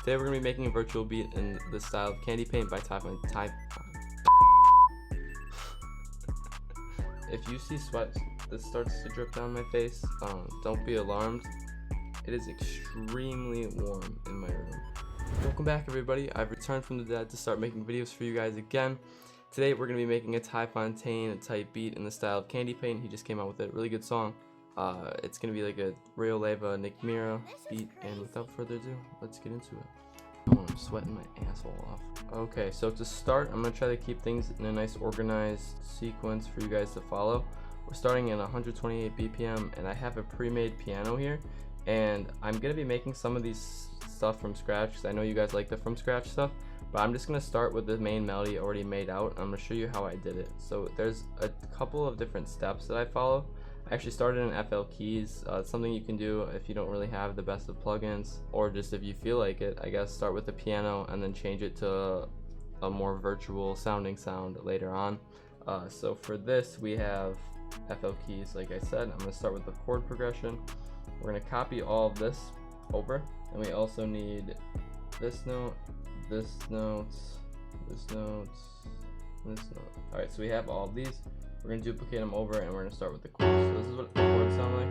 Today we're going to be making a virtual beat in the style of Candy Paint by Ty Fontaine. If you see sweat that starts to drip down my face, don't be alarmed. It is extremely warm in my room. Welcome back, everybody. I've returned from the dead to start making videos for you guys again. Today we're going to be making a Ty Fontaine type beat in the style of Candy Paint. He just came out with a really good song. It's going to be like a Rio Leyva, MIRA beat, and without further ado, let's get into it. Oh, I'm sweating my asshole off. Okay, so to start, I'm going to try to keep things in a nice organized sequence for you guys to follow. We're starting at 128 BPM, and I have a pre-made piano here, and I'm going to be making some of these stuff from scratch, because I know you guys like the from scratch stuff, but I'm just going to start with the main melody already made out. I'm going to show you how I did it. So there's a couple of different steps that I follow. I actually started in FL keys. It's something you can do if you don't really have the best of plugins, or just if you feel like it, I guess start with the piano and then change it to a more virtual sounding sound later on. So for this we have FL keys, like I said. I'm going to start with the chord progression. We're going to copy all of this over, and we also need this note, this note, this note, this note. Alright, so we have all of these. We're going to duplicate them over, and we're going to start with the chords. So this is what the chords sound like.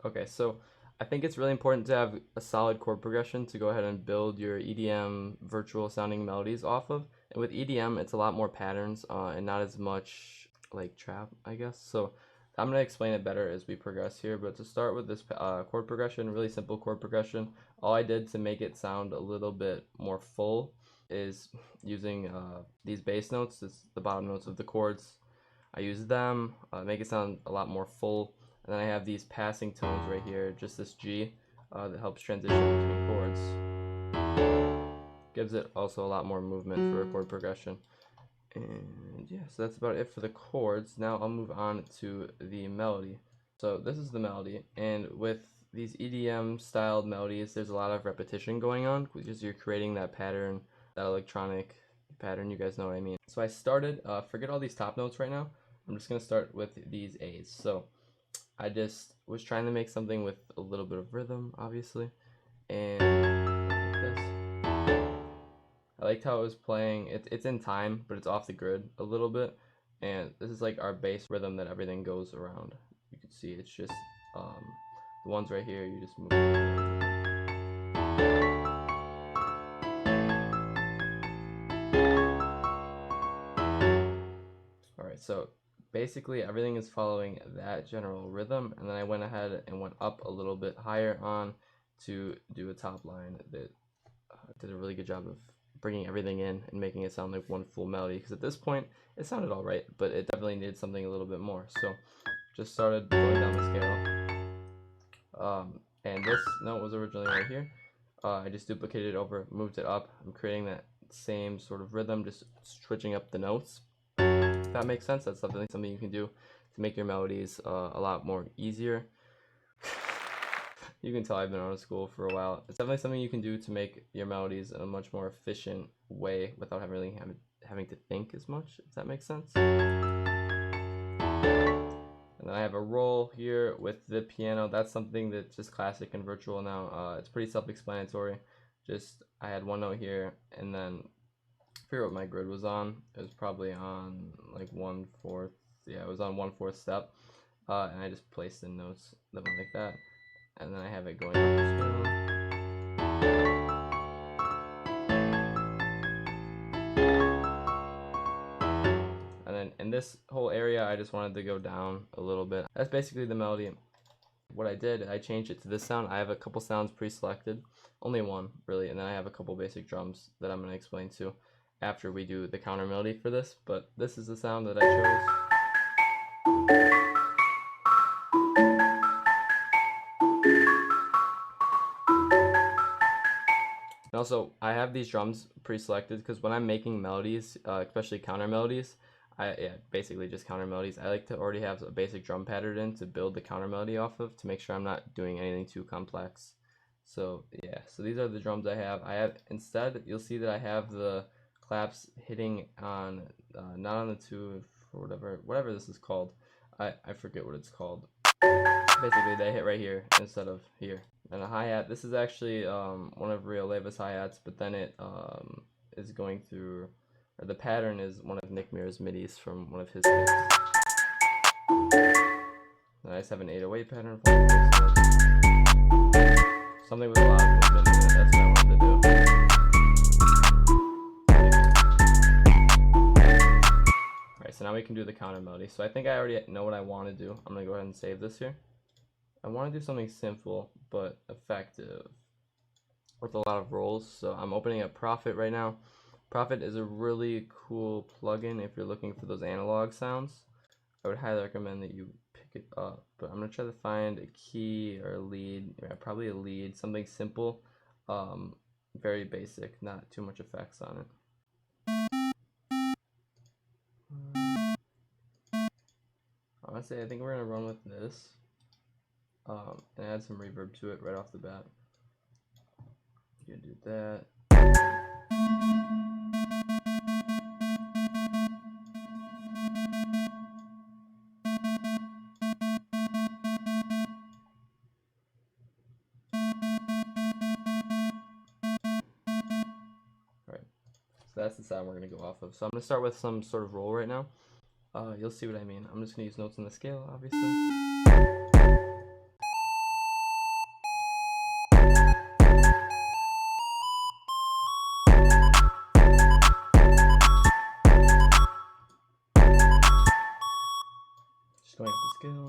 Okay, so I think it's really important to have a solid chord progression to go ahead and build your EDM virtual sounding melodies off of. And with EDM, it's a lot more patterns and not as much like trap, I guess. So I'm going to explain it better as we progress here, but to start with this chord progression, really simple chord progression, all I did to make it sound a little bit more full is using these bass notes, the bottom notes of the chords. I use them, make it sound a lot more full, and then I have these passing tones right here, just this G that helps transition between chords. Gives it also a lot more movement for a chord progression. And yeah, so that's about it for the chords. Now I'll move on to the melody. So this is the melody, and with these EDM styled melodies, there's a lot of repetition going on because you're creating that pattern, that electronic pattern. You guys know what I mean. So I started, forget all these top notes right now. I'm just gonna start with these A's. So I just was trying to make something with a little bit of rhythm, obviously, and like this. I liked how it was playing. It's in time, but it's off the grid a little bit, and this is like our bass rhythm that everything goes around. You can see it's just the ones right here, you just move. Alright, so basically everything is following that general rhythm, and then I went ahead and went up a little bit higher on to do a top line that did a really good job of bringing everything in and making it sound like one full melody, because at this point it sounded all right, but it definitely needed something a little bit more. So just started going down the scale, and this note was originally right here. I just duplicated it over, moved it up. I'm creating that same sort of rhythm, just switching up the notes. If that makes sense, that's definitely something you can do to make your melodies a lot more easier. You can tell I've been out of school for a while. It's definitely something you can do to make your melodies in a much more efficient way without really having to think as much, if that makes sense. And then I have a roll here with the piano. That's something that's just classic and virtual now. It's pretty self-explanatory. Just I had one note here, and then I forget what my grid was on. It was probably on like 1/4. Yeah, it was on 1/4 step. And I just placed in notes that went like that. And then I have it going up the scale. And then in this whole area, I just wanted to go down a little bit. That's basically the melody. What I did, I changed it to this sound. I have a couple sounds pre-selected, only one really, and then I have a couple basic drums that I'm going to explain to after we do the counter melody for this. But this is the sound that I chose. And also, I have these drums pre-selected because when I'm making melodies, especially counter melodies, basically just counter melodies, I like to already have a basic drum pattern in to build the counter melody off of, to make sure I'm not doing anything too complex So yeah, so these are the drums I have. Instead, you'll see that I have the claps hitting on not on the 2 or whatever this is called. I forget what it's called. Basically, they hit right here instead of here. And a hi-hat, this is actually one of Rio Leyva's hi-hats, but then it is going through, or the pattern is one of Nick Mira's midis from one of his kits. And I just have an 808 pattern for it, so something with a lot of movement in it. That's what I wanted to do. Alright, so now we can do the counter melody. So I think I already know what I want to do. I'm going to go ahead and save this here. I want to do something simple but effective with a lot of rolls. So I'm opening up Prophet right now. Prophet is a really cool plugin if you're looking for those analog sounds. I would highly recommend that you pick it up. But I'm going to try to find a key or a lead, probably a lead, something simple, very basic, not too much effects on it. Honestly, I think we're going to run with this. And add some reverb to it right off the bat. You can do that. Alright, so that's the sound we're going to go off of. So I'm going to start with some sort of roll right now. You'll see what I mean. I'm just going to use notes on the scale, obviously. Just going up the scale.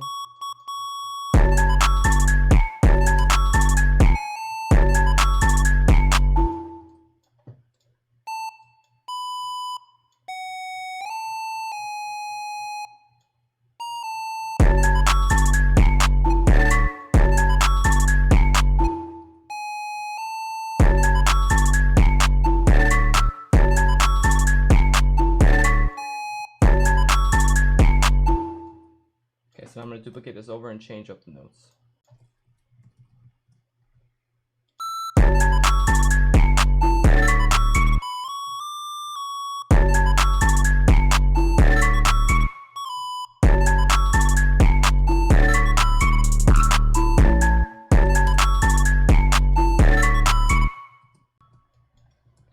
Okay, so I'm going to duplicate this over and change up the notes.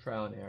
Trial and error.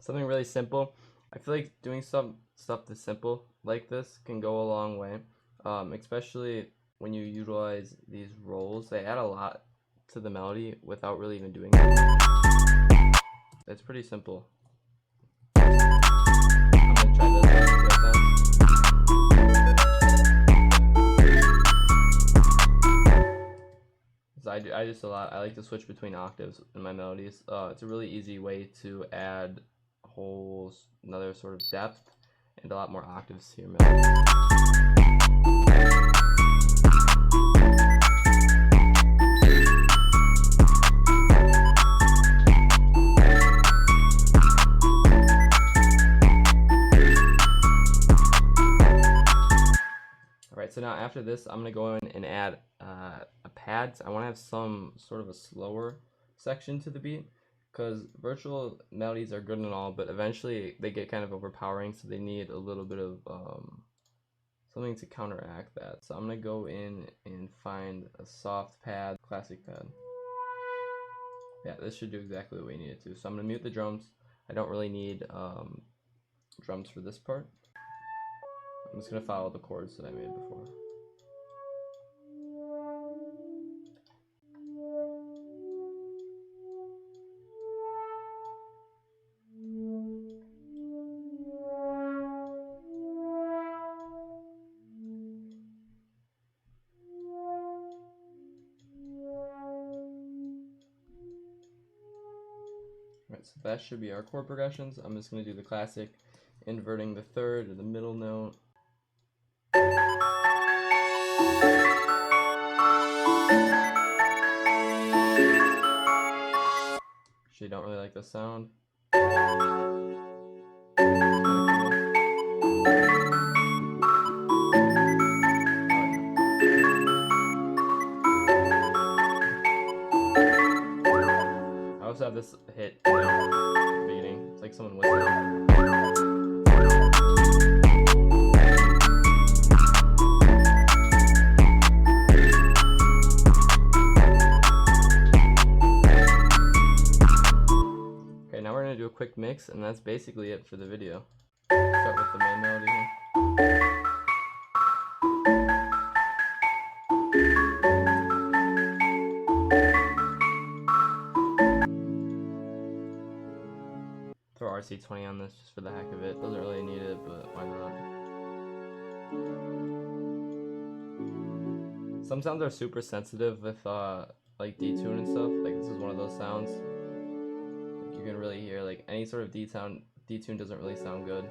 Something really simple. I feel like doing some stuff this simple like this can go a long way, especially when you utilize these rolls. They add a lot to the melody without really even doing it. It's pretty simple. I'm gonna try this out. So I just I like to switch between octaves in my melodies. It's a really easy way to add another sort of depth and a lot more octaves to your melody. Alright, so now after this, I'm going to go in and add a pad. I want to have some sort of a slower section to the beat, because virtual melodies are good and all, but eventually they get kind of overpowering, so they need a little bit of something to counteract that. So I'm going to go in and find a soft pad, classic pad. Yeah, this should do exactly what we need it to. So I'm going to mute the drums. I don't really need drums for this part. I'm just going to follow the chords that I made before. Alright, so that should be our chord progressions. I'm just going to do the classic inverting the third or the middle note. Actually, don't really like the sound. I also have this hit in the beginning. It's like someone whistling. Okay, now we're going to do a quick mix, and that's basically it for the video. Start with the main melody here. Throw RC20 on this just for the heck of it. Doesn't really need it, but why not? Some sounds are super sensitive with like detune and stuff. Like this is one of those sounds. Like you can really hear like any sort of detune doesn't really sound good.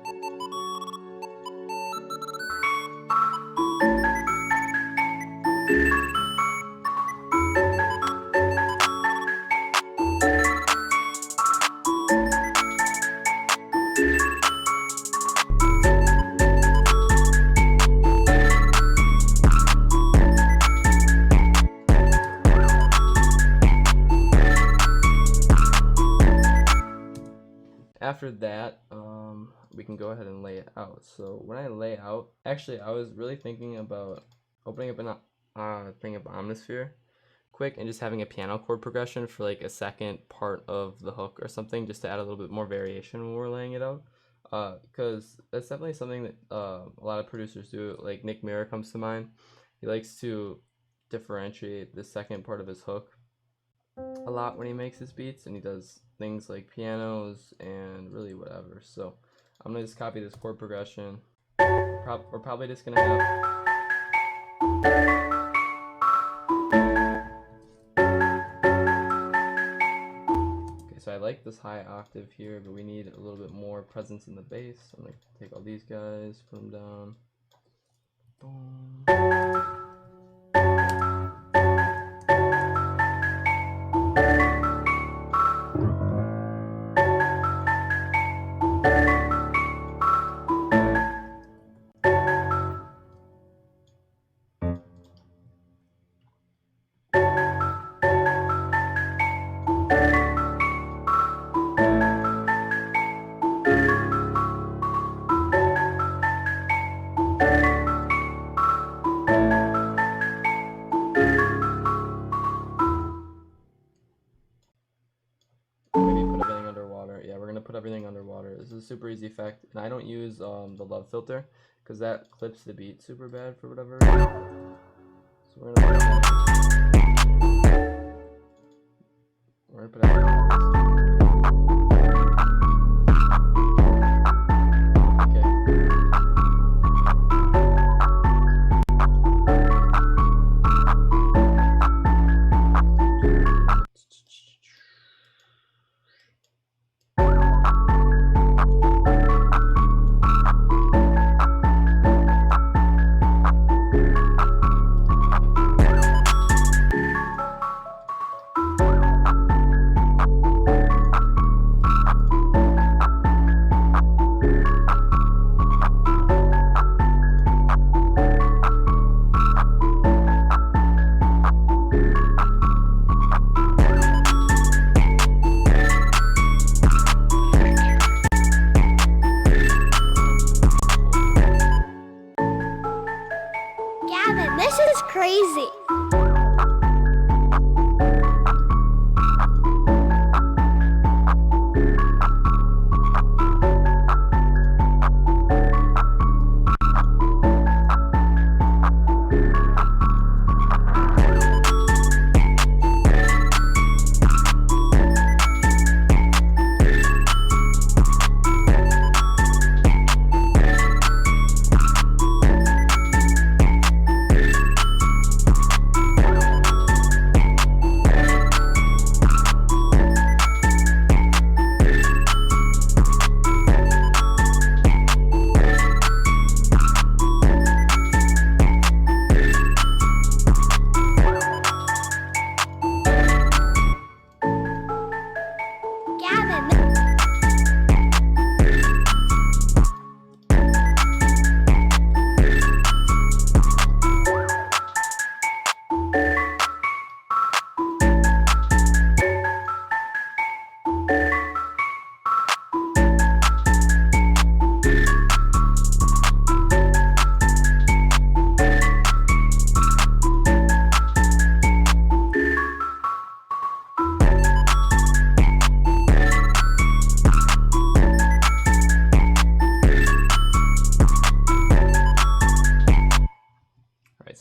After that, we can go ahead and lay it out. So when I lay out, actually I was really thinking about opening up an thing of Omnisphere quick and just having a piano chord progression for like a second part of the hook or something, just to add a little bit more variation when we're laying it out. Because that's definitely something that a lot of producers do. Like Nick MIRA comes to mind. He likes to differentiate the second part of his hook a lot when he makes his beats, and he does things like pianos and really whatever. So I'm gonna just copy this chord progression. We're probably just gonna have so I like this high octave here, but we need a little bit more presence in the bass. I'm gonna take all these guys, put them down. Boom. Put everything underwater. This is a super easy effect, and I don't use the love filter because that clips the beat super bad for whatever reason. So we're gonna put everything on this.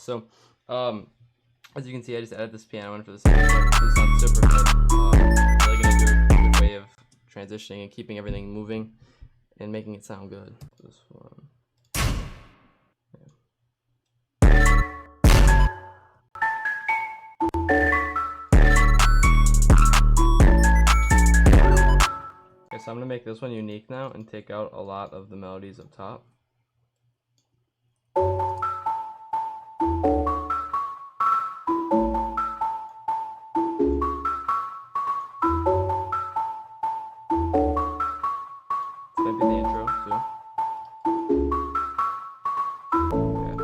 So, as you can see, I just added this piano in for the second part. It sounds super good. Really gonna do a good way of transitioning and keeping everything moving and making it sound good. This one. Okay, so I'm gonna make this one unique now and take out a lot of the melodies up top. This might be the intro too. Okay.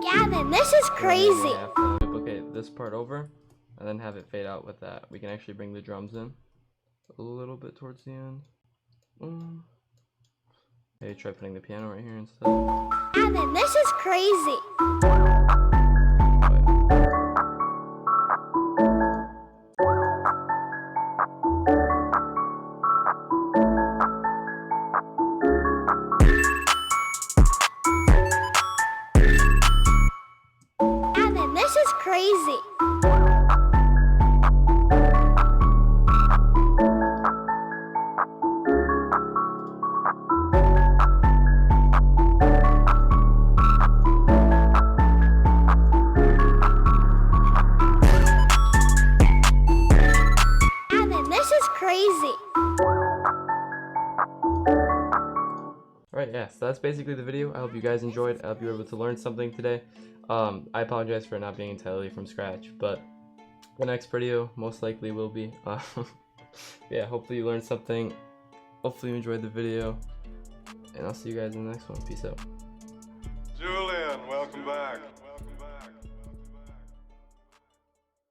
Gavin, this is crazy. Duplicate this part over and then have it fade out with that. We can actually bring the drums in a little bit towards the end. Maybe try putting the piano right here instead. Gavin, this is crazy. Gavin, this is crazy. Crazy. Alright, yeah, so that's basically the video. I hope you guys enjoyed. I hope you were able to learn something today. I apologize for not being entirely from scratch, but the next video most likely will be. Yeah, hopefully you learned something. Hopefully you enjoyed the video. And I'll see you guys in the next one. Peace out. Julian, welcome back.